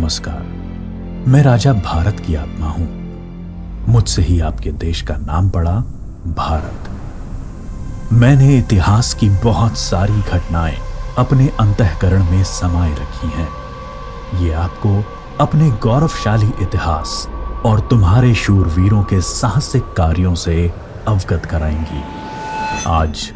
नमस्कार। मैं राजा भारत की आत्मा हूं। मुझसे ही आपके देश का नाम पड़ा भारत। मैंने इतिहास की बहुत सारी घटनाएं अपने अंतःकरण में समाये रखी हैं। ये आपको अपने गौरवशाली इतिहास और तुम्हारे शूरवीरों के साहसिक कार्यों से अवगत कराएंगी। आज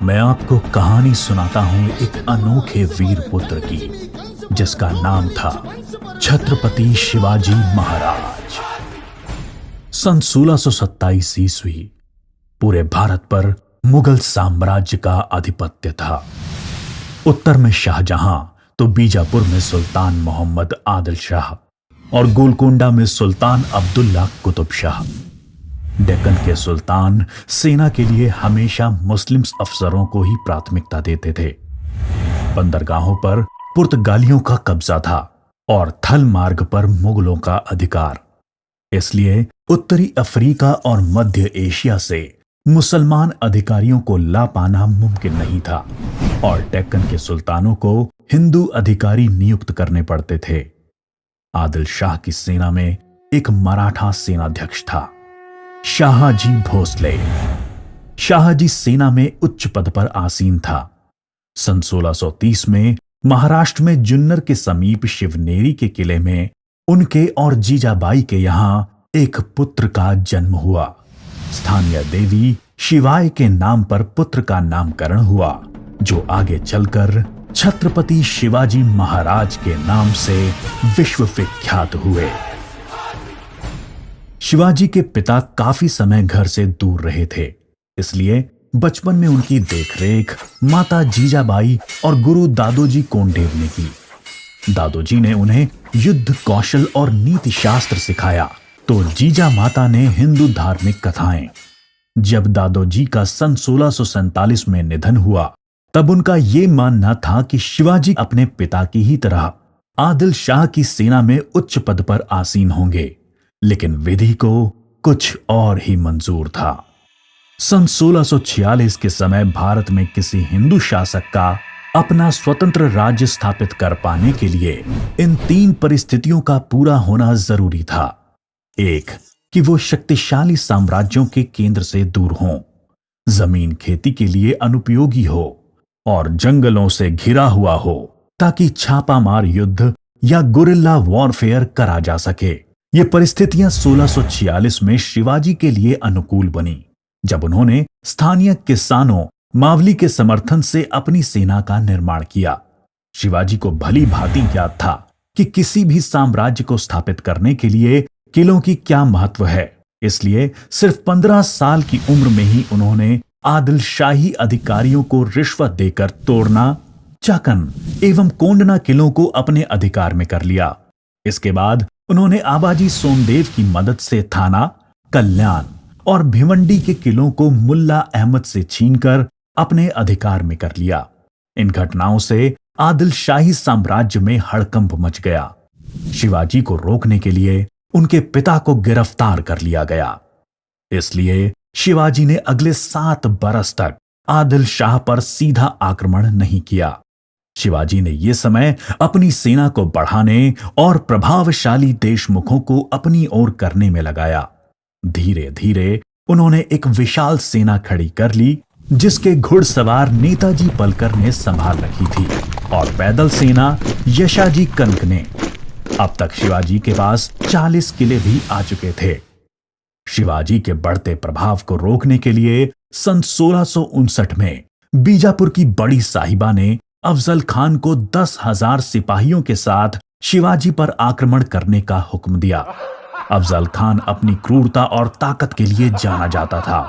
मैं आपको कहानी सुनाता हूं एक अनोखे वीर पुत्र की, जिसका नाम था छत्रपति शिवाजी महाराज। सन 1627 ईस्वी पूरे भारत पर मुगल साम्राज्य का आधिपत्य था। उत्तर में शाहजहां तो बीजापुर में सुल्तान मोहम्मद आदिल शाह और गोलकोंडा में सुल्तान अब्दुल्ला कुतुब शाह। डेक्कन के सुल्तान सेना के लिए हमेशा मुस्लिम अफसरों को ही प्राथमिकता देते थे। बंदरगाहों पर पुर्तगालियों का कब्जा था और थल मार्ग पर मुगलों का अधिकार। इसलिए उत्तरी अफ्रीका और मध्य एशिया से मुसलमान अधिकारियों को ला पाना मुमकिन नहीं था और डेक्कन के सुल्तानों को हिंदू अधिकारी नियुक्त करने पड़ते थे। आदिल शाह की सेना में एक मराठा सेनाध्यक्ष था, शाहजी भोसले। शाहजी सेना में उच्च पद पर आसीन था। सन 1630 में महाराष्ट्र में जुन्नर के समीप शिवनेरी के किले में उनके और जीजाबाई के यहां एक पुत्र का जन्म हुआ। स्थानीय देवी शिवाय के नाम पर पुत्र का नामकरण हुआ, जो आगे चलकर छत्रपति शिवाजी महाराज के नाम से विश्व विख्यात हुए। शिवाजी के पिता काफी समय घर से दूर रहे थे, इसलिए बचपन में उनकी देखरेख माता जीजाबाई और गुरु दादोजी कोंडेव ने की। दादोजी ने उन्हें युद्ध कौशल और नीति शास्त्र सिखाया, तो जीजा माता ने हिंदू धार्मिक कथाएं। जब दादोजी का सन 1647 में निधन हुआ, तब उनका यह मानना था कि शिवाजी अपने पिता की ही तरह आदिल शाह की सेना में उच्च पद पर आसीन होंगे, लेकिन विधि को कुछ और ही मंजूर था। सन 1646 के समय भारत में किसी हिंदू शासक का अपना स्वतंत्र राज्य स्थापित कर पाने के लिए इन तीन परिस्थितियों का पूरा होना जरूरी था। एक, कि वो शक्तिशाली साम्राज्यों के केंद्र से दूर हों, जमीन खेती के लिए अनुपयोगी हो और जंगलों से घिरा हुआ हो, ताकि छापामार युद्ध या गुरिल्ला वॉरफेयर करा जा सके। ये परिस्थितियां 1646 में शिवाजी के लिए अनुकूल बनी, जब उन्होंने स्थानीय किसानों मावली के समर्थन से अपनी सेना का निर्माण किया। शिवाजी को भली भांति ज्ञात था कि किसी भी साम्राज्य को स्थापित करने के लिए किलों की क्या महत्व है। इसलिए सिर्फ 15 साल की उम्र में ही उन्होंने आदिल शाही अधिकारियों को रिश्वत देकर तोड़ना, चाकन एवं कोंडना किलों को अपने अधिकार में कर लिया। इसके बाद उन्होंने आबाजी सोमदेव की मदद से थाना, कल्याण और भिवंडी के किलों को मुल्ला अहमद से छीनकर अपने अधिकार में कर लिया। इन घटनाओं से आदिल शाही साम्राज्य में हड़कंप मच गया। शिवाजी को रोकने के लिए उनके पिता को गिरफ्तार कर लिया गया। इसलिए शिवाजी ने अगले 7 बरस तक आदिल शाह पर सीधा आक्रमण नहीं किया। शिवाजी ने यह समय अपनी सेना को बढ़ाने और प्रभावशाली देशमुखों को अपनी ओर करने में लगाया। धीरे धीरे उन्होंने एक विशाल सेना खड़ी कर ली, जिसके घुड़सवार नेताजी पलकर ने संभाल रखी थी और पैदल सेना यशाजी कनक ने। अब तक शिवाजी के पास 40 किले भी आ चुके थे। शिवाजी के बढ़ते प्रभाव को रोकने के लिए सन 1659 में बीजापुर की बड़ी साहिबा ने अफजल खान को 10,000 सिपाहियों के साथ शिवाजी पर आक्रमण करने का हुक्म दिया। अफजल खान अपनी क्रूरता और ताकत के लिए जाना जाता था।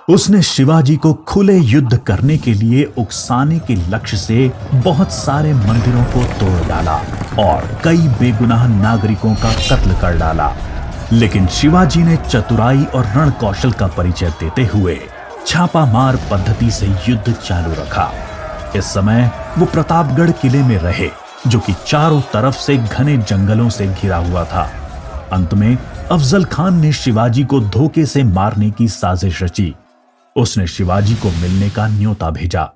उसने शिवाजी को खुले युद्ध करने के लिए उकसाने के लक्ष्य से बहुत सारे मंदिरों को तोड़ डाला और कई बेगुनाह नागरिकों का कत्ल कर डाला। लेकिन शिवाजी ने चतुराई और रण कौशल का परिचय देते हुए छापामार पद्धति से युद्ध चालू रखा। इस समय वो प्रतापगढ़ किले में रहे, जो कि चारों तरफ से घने जंगलों से घिरा हुआ था। अंत में अफजल खान ने शिवाजी को धोखे से मारने की साजिश रची। उसने शिवाजी को मिलने का न्योता भेजा।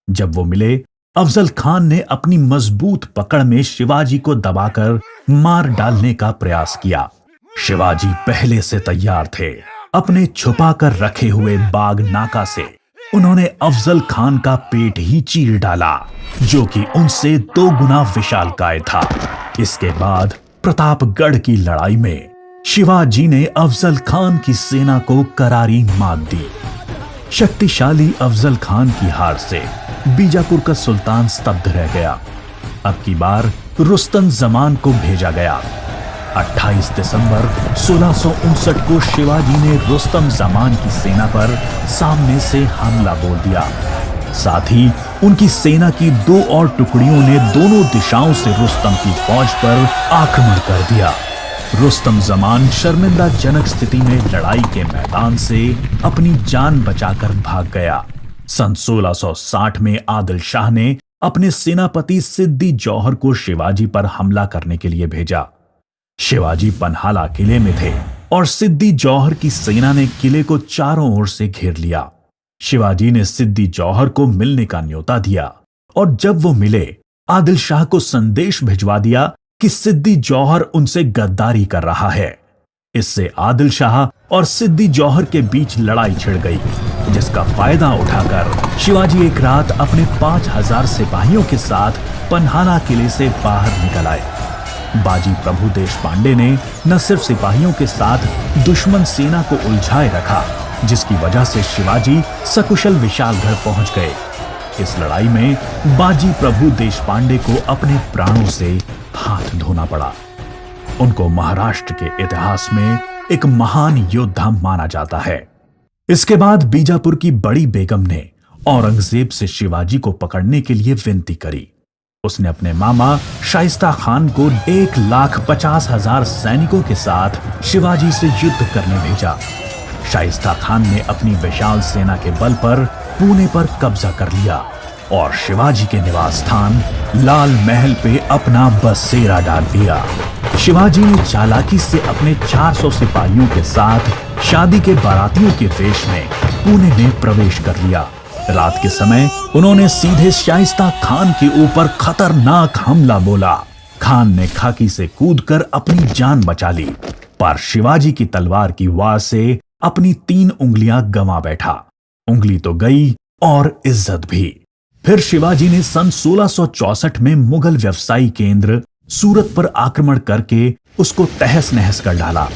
जब वो मिले, अफजल खान ने अपनी मजबूत पकड़ में शिवाजी को दबाकर मार डालने का प्रयास किया। शिवाजी पहले से तैयार थे। अपने छुपा कर रखे हुए बाग नाका से उन्होंने अफजल खान का पेट ही चीर डाला, जो कि उनसे 2 गुना विशालकाय था। इसके बाद प्रतापगढ़ की लड़ाई में शिवाजी ने अफजल खान की सेना को करारी मात दी। शक्तिशाली अफजल खान की हार से बीजापुर का सुल्तान स्तब्ध रह गया। अब की बार रुस्तम जमान को भेजा गया। 28 दिसंबर 1659 को शिवाजी ने रुस्तम जमान की सेना पर सामने से हमला बोल दिया। साथ ही उनकी सेना की 2 और टुकड़ियों ने दोनों दिशाओं से रुस्तम की फौज पर आक्रमण कर दिया। रुस्तम जमान शर्मिंदाजनक स्थिति में लड़ाई के मैदान से अपनी जान बचाकर भाग गया। सन 1660 में आदिल शाह ने अपने सेनापति सिद्दी जौहर को शिवाजी पर हमला करने के लिए भेजा। शिवाजी पन्हाला किले में थे और सिद्दी जौहर की सेना ने किले को चारों ओर से घेर लिया। शिवाजी ने सिद्दी जौहर को मिलने का न्योता दिया और जब वो मिले, आदिल शाह को संदेश भिजवा दिया कि सिद्दी जौहर उनसे गद्दारी कर रहा है। इससे आदिल शाह और सिद्दी जौहर के बीच लड़ाई छिड़ गई, जिसका फायदा उठाकर शिवाजी एक रात अपने 5000 सिपाहियों के साथ पन्हाला किले से बाहर निकल आए। बाजी प्रभु देशपांडे ने न सिर्फ सिपाहियों के साथ दुश्मन सेना को उलझाए रखा, जिसकी वजह से शिवाजी सकुशल विशालगढ़ पहुंच गए। इस लड़ाई में बाजी प्रभु देशपांडे को अपने प्राणों से हाथ धोना पड़ा। उनको महाराष्ट्र के इतिहास में एक महान योद्धा माना जाता है। इसके बाद बीजापुर की बड़ी बेगम ने औरंगजेब से शिवाजी को पकड़ने के लिए विनती करी। उसने अपने मामा शाइस्ता खान को 1,50,000 सैनिकों के साथ शिवाजी से युद्ध करने भेजा। शाइस्ता खान ने अपनी विशाल सेना के बल पर पुणे पर कब्जा कर लिया और शिवाजी के निवास स्थान लाल महल पे अपना बसेरा डाल दिया। शिवाजी ने चालाकी से अपने 400 सिपाहियों के साथ शादी के बारातियों के वेश में पुणे में प्रवेश कर लिया। रात के समय उन्होंने सीधे शाइस्ता खान के ऊपर खतरनाक हमला बोला। खान ने खाकी से कूदकर अपनी जान बचा ली, पर शिवाजी की तलवार की वार से अपनी 3 उंगलियां गंवा बैठा। उंगली तो गई और इज्जत भी। फिर शिवाजी ने सन 1664 में मुगल व्यवसायी केंद्र सूरत पर आक्रमण करके उसको तहस नहस कर डाला।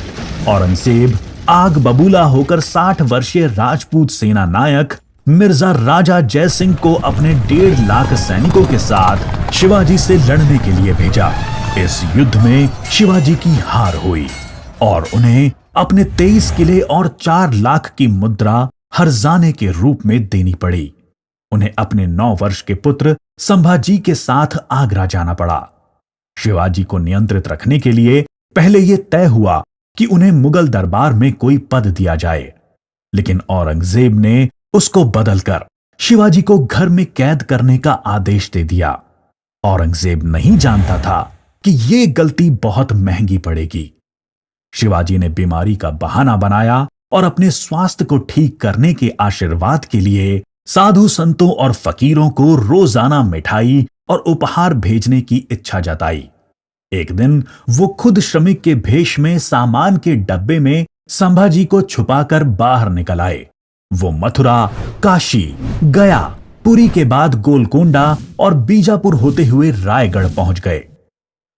औरंगजेब आग बबूला होकर 60 वर्षीय राजपूत सेना नायक मिर्जा राजा जय सिंह को अपने 1.5 लाख सैनिकों के साथ शिवाजी से लड़ने के लिए भेजा। इस युद्ध में शिवाजी की हार हुई और उन्हें अपने 23 किले और 4 लाख की मुद्रा हर्जाने के रूप में देनी पड़ी। उन्हें अपने 9 वर्ष के पुत्र संभाजी के साथ आगरा जाना पड़ा। शिवाजी को नियंत्रित रखने के लिए पहले यह तय हुआ कि उन्हें मुगल दरबार में कोई पद दिया जाए, लेकिन औरंगजेब ने उसको बदलकर शिवाजी को घर में कैद करने का आदेश दे दिया। औरंगजेब नहीं जानता था कि यह गलती बहुत महंगी पड़ेगी। शिवाजी ने बीमारी का बहाना बनाया और अपने स्वास्थ्य को ठीक करने के आशीर्वाद के लिए साधु संतों और फकीरों को रोजाना मिठाई और उपहार भेजने की इच्छा जताई। एक दिन वो खुद श्रमिक के भेष में सामान के डब्बे में संभाजी को छुपाकर बाहर निकल आए। वो मथुरा, काशी, गया, पुरी के बाद गोलकोंडा और बीजापुर होते हुए रायगढ़ पहुंच गए।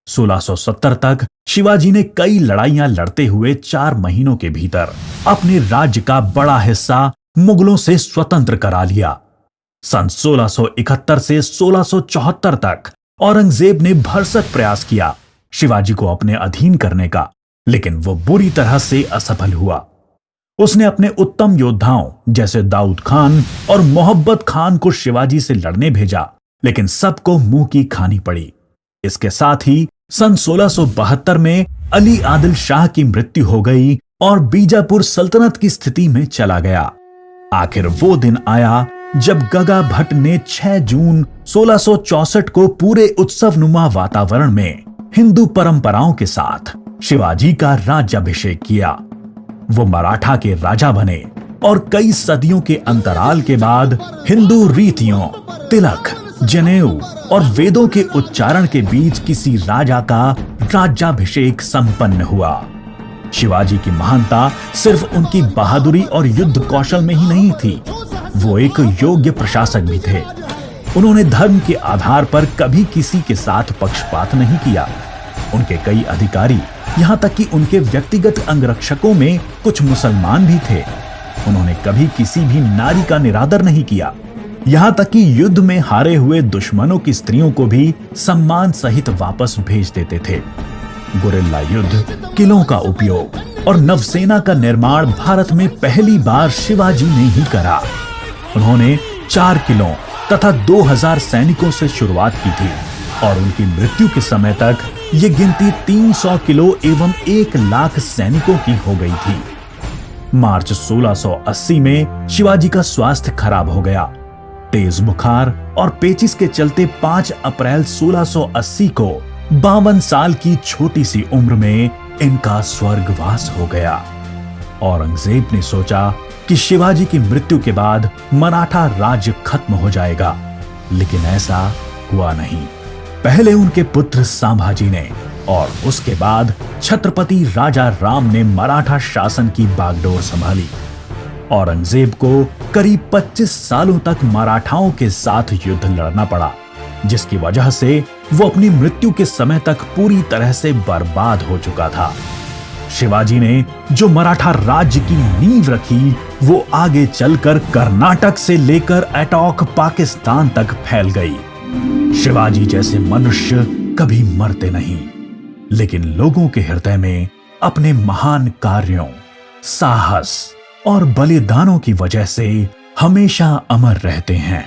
1670 तक शिवाजी ने कई लड़ाइयां लड़ते हुए 4 महीनों के भीतर अपने राज्य का बड़ा हिस्सा मुगलों से स्वतंत्र करा लिया। सन 1671 से 1674 तक औरंगजेब ने भरसक प्रयास किया शिवाजी को अपने अधीन करने का, लेकिन वो बुरी तरह से असफल हुआ। उसने अपने उत्तम योद्धाओं जैसे दाऊद खान और मोहब्बत खान को शिवाजी से लड़ने भेजा, लेकिन सबको मुंह की खानी पड़ी। इसके साथ ही सन 1672 में अली आदिल शाह की मृत्यु हो गई और बीजापुर सल्तनत की स्थिति में चला गया। आखिर वो दिन आया जब गगा भट्ट ने 6 जून 1664 को पूरे उत्सवनुमा वातावरण में हिंदू परंपराओं के साथ शिवाजी का राज्याभिषेक किया। वो मराठा के राजा बने और कई सदियों के अंतराल के बाद हिंदू रीतियों, तिलक, जनेऊ और वेदों के उच्चारण के बीच किसी राजा का राज्याभिषेक संपन्न हुआ। शिवाजी की महानता सिर्फ उनकी बहादुरी और युद्ध कौशल में ही नहीं थी, वो एक योग्य प्रशासक भी थे। उन्होंने धर्म के आधार पर कभी किसी के साथ पक्षपात नहीं किया। उनके कई अधिकारी, यहां तक कि उनके व्यक्तिगत अंगरक्षकों में कुछ मुसलमान भी थे। उन्होंने कभी किसी भी नारी का निरादर नहीं किया, यहां तक कि युद्ध में हारे हुए दुश्मनों की स्त्रियों को भी सम्मान सहित वापस भेज देते थे। गुरिल्ला युद्ध, किलों का उपयोग और नवसेना का निर्माण भारत में पहली बार शिवाजी ने ही करा। उन्होंने 4 किलों तथा 2000 सैनिकों से शुरुआत की थी और उनकी मृत्यु के समय तक ये गिनती 300 किलो एवं 1 लाख सैनिकों की हो गई थी। मार्च 1680 में शिवाजी का स्वास्थ्य खराब हो गया। तेज बुखार और पेचिस के चलते 5 अप्रैल 1680 को 52 साल की छोटी सी उम्र में इनका स्वर्गवास हो गया। औरंगजेब ने सोचा कि शिवाजी की मृत्यु के बाद मराठा राज्य खत्म हो जाएगा, लेकिन ऐसा हुआ नहीं। पहले उनके पुत्र संभाजी ने और उसके बाद छत्रपति राजा राम ने मराठा शासन की बागडोर संभाली। औरंगजेब को करीब 25 सालों तक मराठाओं के साथ युद्ध लड़ना पड़ा, जिसकी वजह से वो अपनी मृत्यु के समय तक पूरी तरह से बर्बाद हो चुका था। शिवाजी ने जो मराठा राज्य की नींव रखी, वो आगे चलकर कर्नाटक से लेकर अटॉक पाकिस्तान तक फैल गई। शिवाजी जैसे मनुष्य कभी मरते नहीं, लेकिन लोगों के हृदय में अपने महान कार्यों, साहस और बलिदानों की वजह से हमेशा अमर रहते हैं।